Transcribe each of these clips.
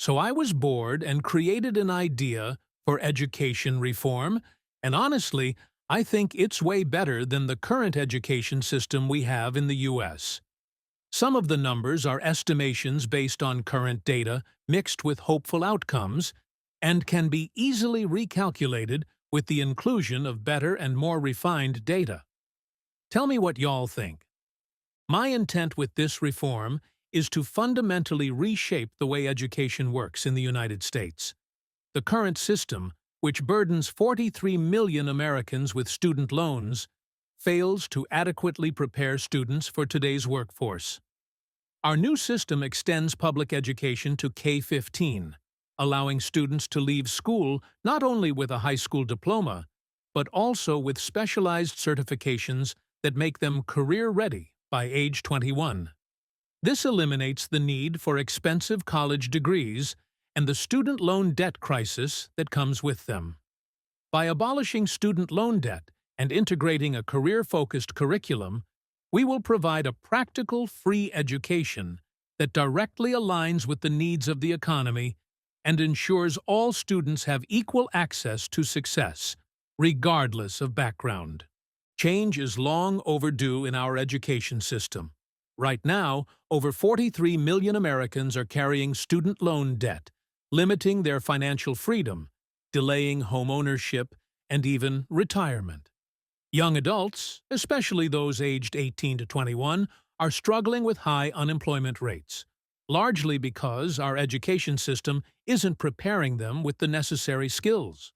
So I was bored and created an idea for education reform, and honestly, I think it's way better than the current education system we have in the US. Some of the numbers are estimations based on current data mixed with hopeful outcomes and can be easily recalculated with the inclusion of better and more refined data. Tell me what y'all think. My intent with this reform is to fundamentally reshape the way education works in the United States. The current system, which burdens 43 million Americans with student loans, fails to adequately prepare students for today's workforce. Our new system extends public education to K-15, allowing students to leave school not only with a high school diploma, but also with specialized certifications that make them career-ready by age 21. This eliminates the need for expensive college degrees and the student loan debt crisis that comes with them. By abolishing student loan debt and integrating a career-focused curriculum, we will provide a practical, free education that directly aligns with the needs of the economy and ensures all students have equal access to success, regardless of background. Change is long overdue in our education system. Right now, over 43 million Americans are carrying student loan debt, limiting their financial freedom, delaying home ownership, and even retirement. Young adults, especially those aged 18 to 21, are struggling with high unemployment rates, largely because our education system isn't preparing them with the necessary skills.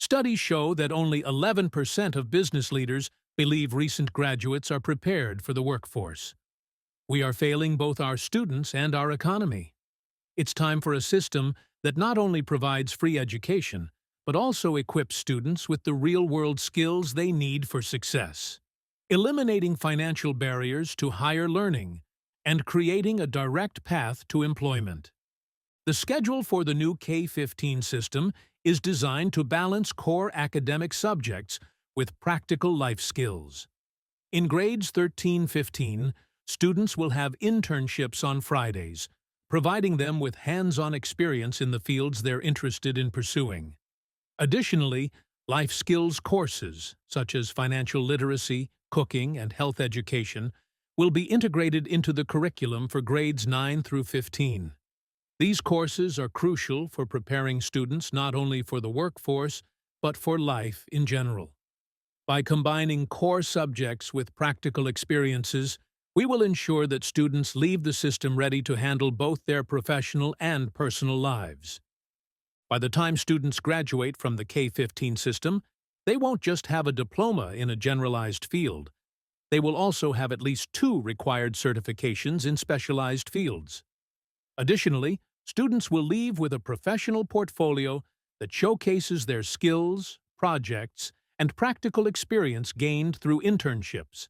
Studies show that only 11% of business leaders believe recent graduates are prepared for the workforce. We are failing both our students and our economy. It's time for a system that not only provides free education, but also equips students with the real-world skills they need for success, eliminating financial barriers to higher learning and creating a direct path to employment. The schedule for the new K-15 system is designed to balance core academic subjects with practical life skills. In grades 13-15, students will have internships on Fridays, providing them with hands-on experience in the fields they're interested in pursuing. Additionally, life skills courses, such as financial literacy, cooking, and health education, will be integrated into the curriculum for grades 9 through 15. These courses are crucial for preparing students not only for the workforce, but for life in general. By combining core subjects with practical experiences, we will ensure that students leave the system ready to handle both their professional and personal lives. By the time students graduate from the K-15 system, they won't just have a diploma in a generalized field. They will also have at least 2 required certifications in specialized fields. Additionally, students will leave with a professional portfolio that showcases their skills, projects, and practical experience gained through internships.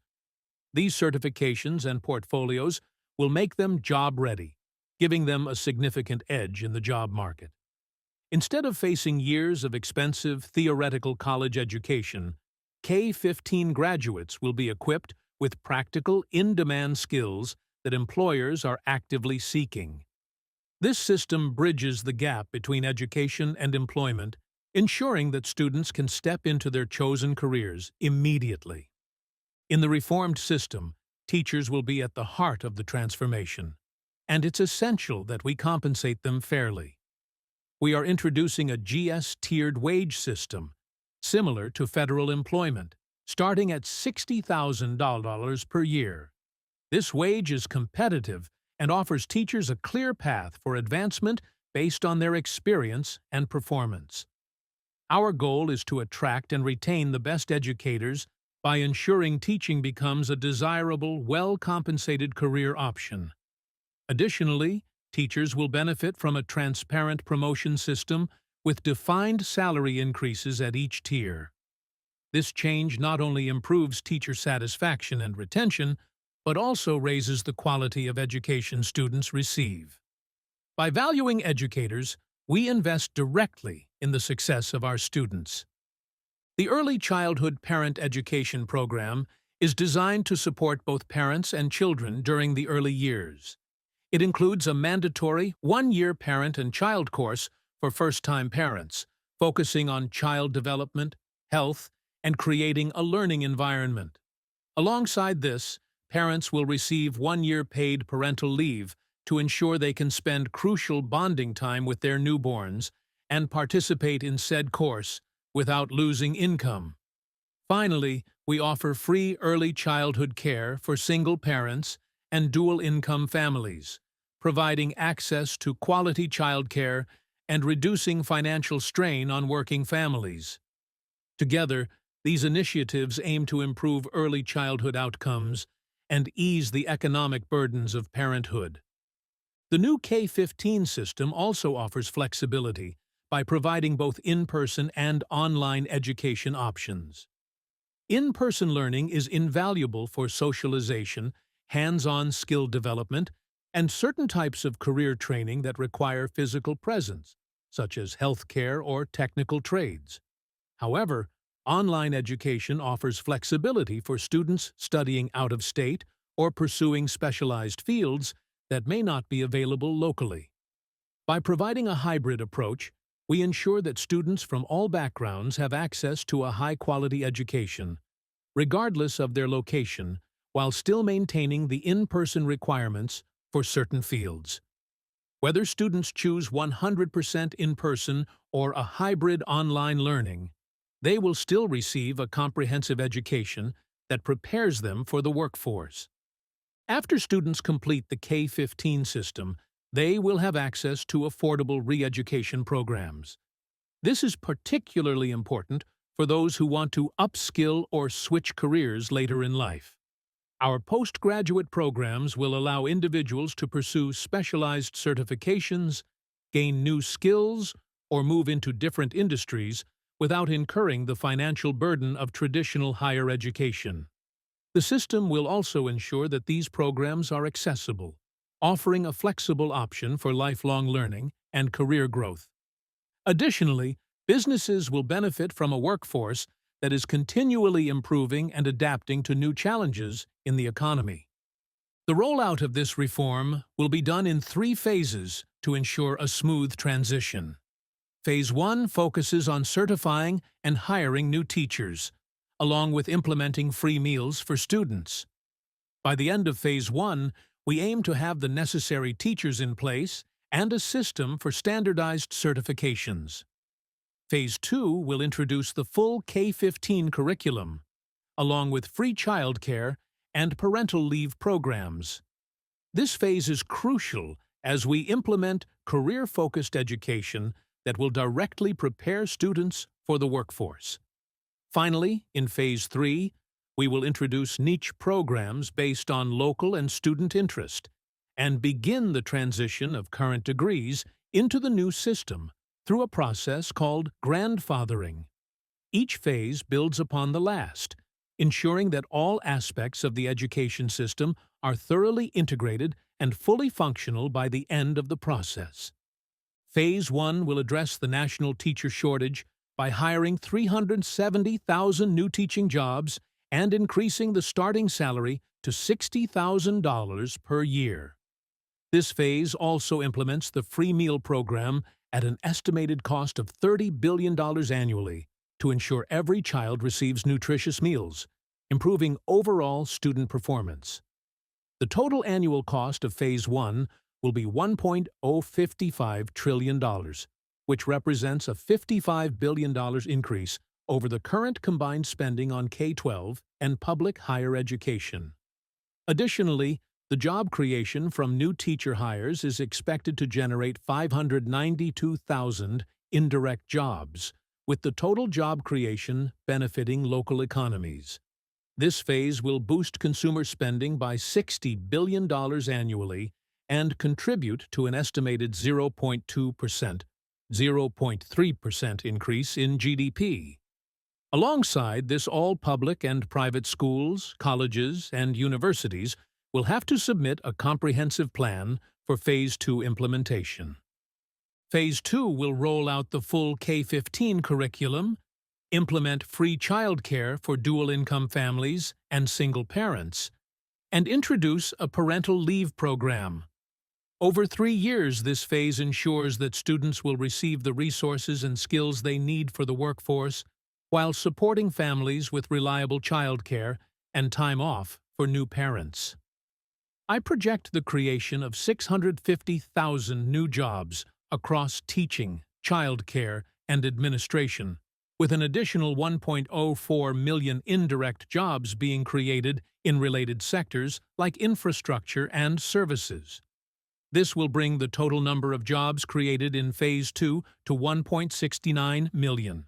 These certifications and portfolios will make them job-ready, giving them a significant edge in the job market. Instead of facing years of expensive theoretical college education, K-15 graduates will be equipped with practical, in-demand skills that employers are actively seeking. This system bridges the gap between education and employment, ensuring that students can step into their chosen careers immediately. In the reformed system, teachers will be at the heart of the transformation, and it's essential that we compensate them fairly. We are introducing a GS-tiered wage system, similar to federal employment, starting at $60,000 per year. This wage is competitive and offers teachers a clear path for advancement based on their experience and performance. Our goal is to attract and retain the best educators by ensuring teaching becomes a desirable, well-compensated career option. Additionally, teachers will benefit from a transparent promotion system with defined salary increases at each tier. This change not only improves teacher satisfaction and retention, but also raises the quality of education students receive. By valuing educators, we invest directly in the success of our students. The Early Childhood Parent Education Program is designed to support both parents and children during the early years. It includes a mandatory one-year parent and child course for first-time parents, focusing on child development, health, and creating a learning environment. Alongside this, parents will receive one-year paid parental leave to ensure they can spend crucial bonding time with their newborns and participate in said course without losing income. Finally, we offer free early childhood care for single parents and dual-income families, providing access to quality childcare and reducing financial strain on working families. Together, these initiatives aim to improve early childhood outcomes and ease the economic burdens of parenthood. The new K-15 system also offers flexibility by providing both in-person and online education options. In-person learning is invaluable for socialization, hands-on skill development, and certain types of career training that require physical presence, such as healthcare or technical trades. However, online education offers flexibility for students studying out of state or pursuing specialized fields that may not be available locally. By providing a hybrid approach, we ensure that students from all backgrounds have access to a high-quality education, regardless of their location, while still maintaining the in-person requirements for certain fields. Whether students choose 100% in-person or a hybrid online learning, they will still receive a comprehensive education that prepares them for the workforce. After students complete the K-15 system, they will have access to affordable re-education programs. This is particularly important for those who want to upskill or switch careers later in life. Our postgraduate programs will allow individuals to pursue specialized certifications, gain new skills, or move into different industries without incurring the financial burden of traditional higher education. The system will also ensure that these programs are accessible, offering a flexible option for lifelong learning and career growth. Additionally, businesses will benefit from a workforce that is continually improving and adapting to new challenges in the economy. The rollout of this reform will be done in 3 phases to ensure a smooth transition. Phase 1 focuses on certifying and hiring new teachers, along with implementing free meals for students. By the end of Phase 1, we aim to have the necessary teachers in place and a system for standardized certifications. Phase 2 will introduce the full K-15 curriculum, along with free childcare and parental leave programs. This phase is crucial as we implement career-focused education that will directly prepare students for the workforce. Finally, in Phase 3, we will introduce niche programs based on local and student interest and begin the transition of current degrees into the new system through a process called grandfathering. Each phase builds upon the last, ensuring that all aspects of the education system are thoroughly integrated and fully functional by the end of the process. Phase 1 will address the national teacher shortage by hiring 370,000 new teaching jobs and increasing the starting salary to $60,000 per year. This phase also implements the free meal program at an estimated cost of $30 billion annually to ensure every child receives nutritious meals, improving overall student performance. The total annual cost of Phase 1 will be $1.055 trillion, which represents a $55 billion increase over the current combined spending on K-12 and public higher education. Additionally, the job creation from new teacher hires is expected to generate 592,000 indirect jobs, with the total job creation benefiting local economies. This phase will boost consumer spending by $60 billion annually and contribute to an estimated 0.3% increase in GDP. Alongside this, all public and private schools, colleges, and universities will have to submit a comprehensive plan for Phase 2 implementation. Phase 2 will roll out the full K-15 curriculum, implement free childcare for dual-income families and single parents, and introduce a parental leave program. Over 3 years, this phase ensures that students will receive the resources and skills they need for the workforce while supporting families with reliable childcare and time off for new parents. I project the creation of 650,000 new jobs across teaching, childcare, and administration, with an additional 1.04 million indirect jobs being created in related sectors like infrastructure and services. This will bring the total number of jobs created in Phase 2 to 1.69 million.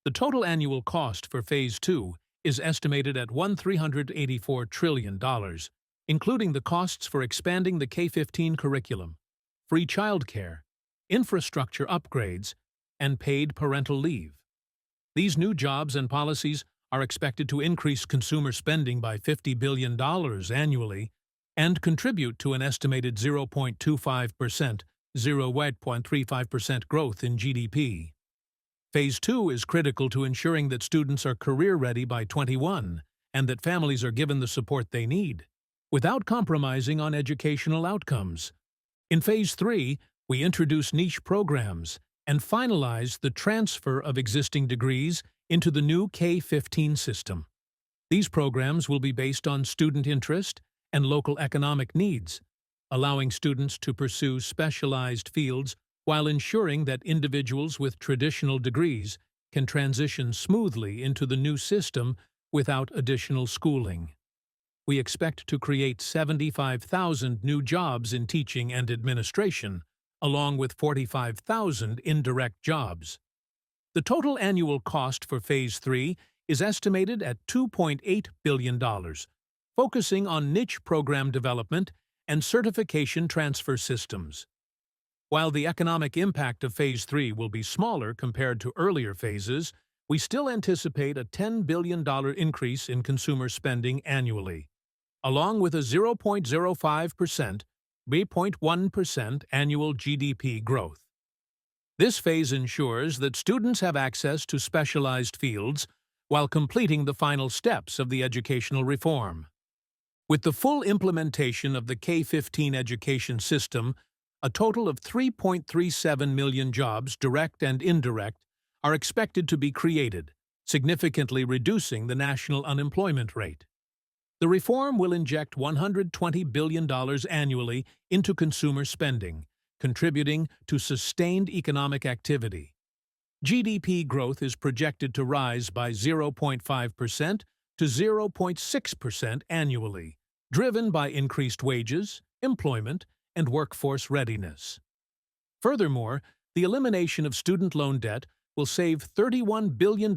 The total annual cost for Phase 2 is estimated at $1,384 trillion, including the costs for expanding the K-15 curriculum, free childcare, infrastructure upgrades, and paid parental leave. These new jobs and policies are expected to increase consumer spending by $50 billion annually and contribute to an estimated 0.35% growth in GDP. Phase 2 is critical to ensuring that students are career-ready by 21 and that families are given the support they need, without compromising on educational outcomes. In Phase 3, we introduce niche programs and finalize the transfer of existing degrees into the new K-15 system. These programs will be based on student interest and local economic needs, allowing students to pursue specialized fields while ensuring that individuals with traditional degrees can transition smoothly into the new system without additional schooling. We expect to create 75,000 new jobs in teaching and administration, along with 45,000 indirect jobs. The total annual cost for Phase 3 is estimated at $2.8 billion, focusing on niche program development and certification transfer systems. While the economic impact of Phase 3 will be smaller compared to earlier phases, we still anticipate a $10 billion increase in consumer spending annually, along with a 0.05%, 3.1% annual GDP growth. This phase ensures that students have access to specialized fields while completing the final steps of the educational reform. With the full implementation of the K-15 education system, a total of 3.37 million jobs, direct and indirect, are expected to be created, significantly reducing the national unemployment rate. The reform will inject $120 billion annually into consumer spending, contributing to sustained economic activity. GDP growth is projected to rise by 0.5% to 0.6% annually, driven by increased wages, employment, and workforce readiness. Furthermore, the elimination of student loan debt will save $31 billion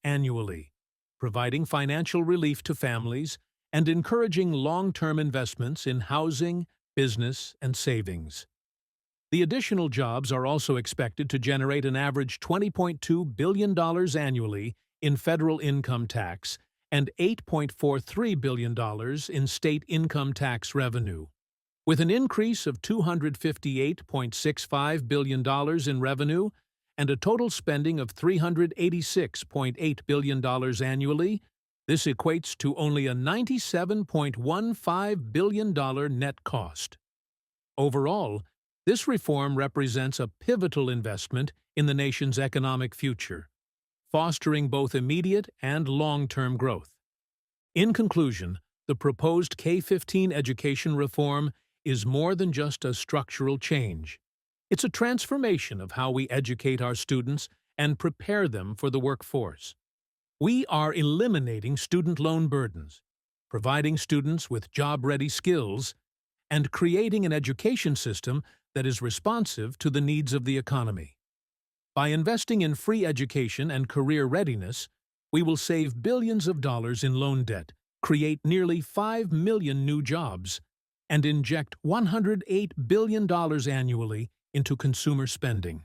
annually, providing financial relief to families and encouraging long-term investments in housing, business, and savings. The additional jobs are also expected to generate an average $20.2 billion annually in federal income tax and $8.43 billion in state income tax revenue. With an increase of $258.65 billion in revenue and a total spending of $386.8 billion annually, this equates to only a $97.15 billion net cost. Overall, this reform represents a pivotal investment in the nation's economic future, fostering both immediate and long-term growth. In conclusion, the proposed K-15 education reform is more than just a structural change. It's a transformation of how we educate our students and prepare them for the workforce. We are eliminating student loan burdens, providing students with job-ready skills, and creating an education system that is responsive to the needs of the economy. By investing in free education and career readiness, we will save billions of dollars in loan debt, create nearly 5 million new jobs, and inject $108 billion annually into consumer spending.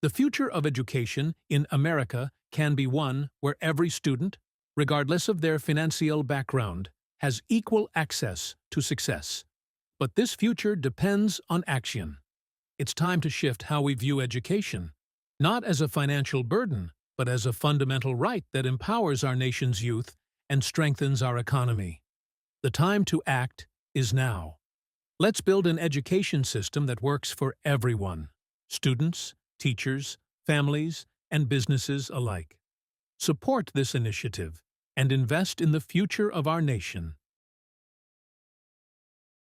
The future of education in America can be one where every student, regardless of their financial background, has equal access to success. But this future depends on action. It's time to shift how we view education, not as a financial burden, but as a fundamental right that empowers our nation's youth and strengthens our economy. The time to act is now. Let's build an education system that works for everyone: students, teachers, families, and businesses alike. Support this initiative and invest in the future of our nation.